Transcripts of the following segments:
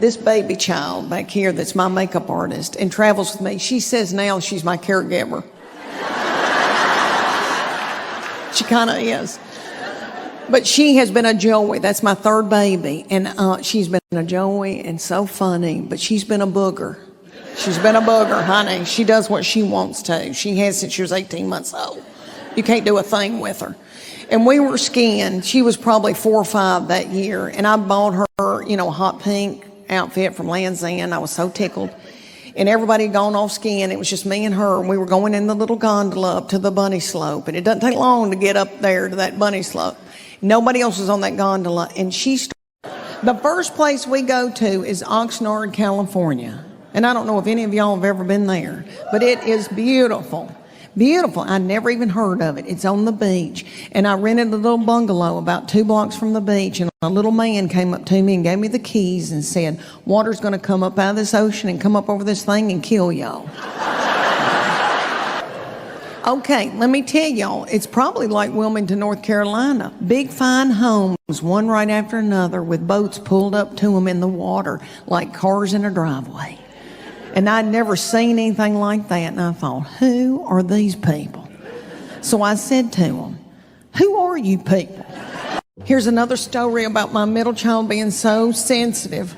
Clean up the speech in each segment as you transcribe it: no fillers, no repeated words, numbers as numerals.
this baby child back here that's my makeup artist and travels with me, she says now she's my caregiver. She kind of is. But she has been a joy. That's my third baby. And she's been a joy and so funny. But she's been a booger. She's been a booger, honey. She does what she wants to. She has since she was 18 months old. You can't do a thing with her. And we were skiing. She was probably 4 or 5 that year. And I bought her, a hot pink outfit from Leanne's End. I was so tickled. And everybody had gone off skiing. It was just me and her. And we were going in the little gondola up to the bunny slope. And it doesn't take long to get up there to that bunny slope. Nobody else was on that gondola. And the first place we go to is Oxnard, California. And I don't know if any of y'all have ever been there, but it is beautiful. Beautiful. I never even heard of it. It's on the beach. And I rented a little bungalow about 2 blocks from the beach. And a little man came up to me and gave me the keys and said, water's going to come up out of this ocean and come up over this thing and kill y'all. Okay, let me tell y'all, it's probably like Wilmington, North Carolina. Big, fine homes, one right after another, with boats pulled up to them in the water like cars in a driveway. And I'd never seen anything like that. And I thought, who are these people? So I said to them, who are you people? Here's another story about my middle child being so sensitive.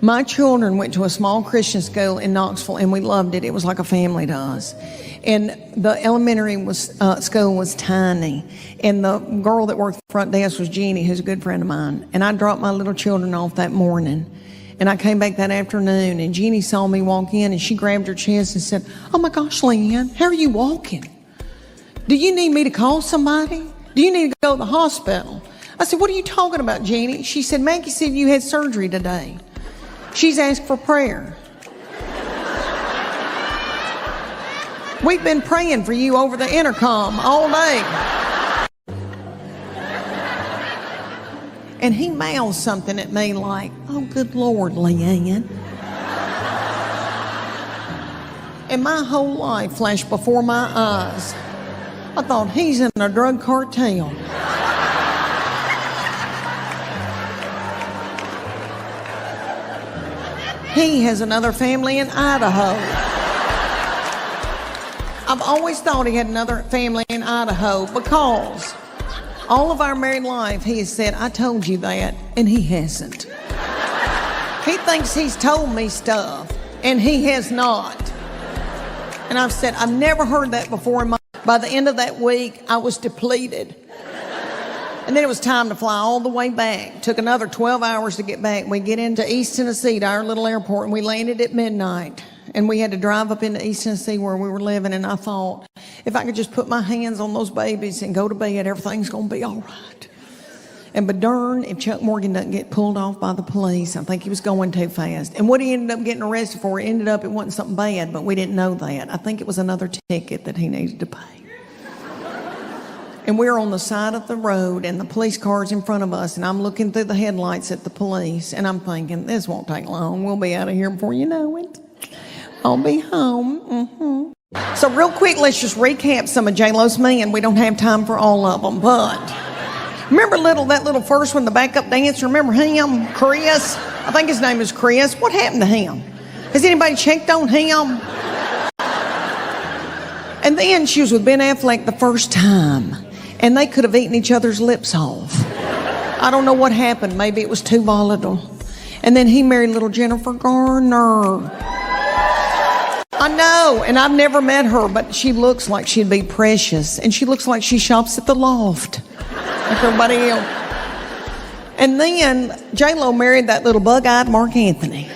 My children went to a small Christian school in Knoxville, and we loved it. It was like a family to us. And the elementary school was tiny. And the girl that worked the front desk was Jeannie, who's a good friend of mine. And I dropped my little children off that morning. And I came back that afternoon, and Jeannie saw me walk in, and she grabbed her chest and said, oh my gosh, Leanne, how are you walking? Do you need me to call somebody? Do you need to go to the hospital? I said, what are you talking about, Jeannie? She said, Maggie said you had surgery today. She's asked for prayer. We've been praying for you over the intercom all day. And he mouths something at me like, oh, good Lord, Leanne. And my whole life flashed before my eyes. I thought, he's in a drug cartel. He has another family in Idaho. I've always thought he had another family in Idaho because all of our married life, he has said, I told you that, and he hasn't. He thinks he's told me stuff, and he has not. And I've said, I've never heard that before in my life. By the end of that week, I was depleted. And then it was time to fly all the way back. Took another 12 hours to get back. We get into East Tennessee to our little airport, and we landed at midnight. And we had to drive up into East Tennessee where we were living. And I thought, if I could just put my hands on those babies and go to bed, everything's going to be all right. And but darn, if Chuck Morgan doesn't get pulled off by the police, I think he was going too fast. And what he ended up getting arrested for, it wasn't something bad, but we didn't know that. I think it was another ticket that he needed to pay. And we're on the side of the road, and the police car's in front of us, and I'm looking through the headlights at the police, and I'm thinking, this won't take long. We'll be out of here before you know it. I'll be home. So real quick, let's just recap some of J-Lo's men. We don't have time for all of them, but remember that little first one, the backup dancer? Remember him, Chris? I think his name is Chris. What happened to him? Has anybody checked on him? And then she was with Ben Affleck the first time, and they could have eaten each other's lips off. I don't know what happened. Maybe it was too volatile. And then he married little Jennifer Garner. I know, and I've never met her, but she looks like she'd be precious. And she looks like she shops at the Loft, like everybody else. And then J-Lo married that little bug-eyed Mark Anthony.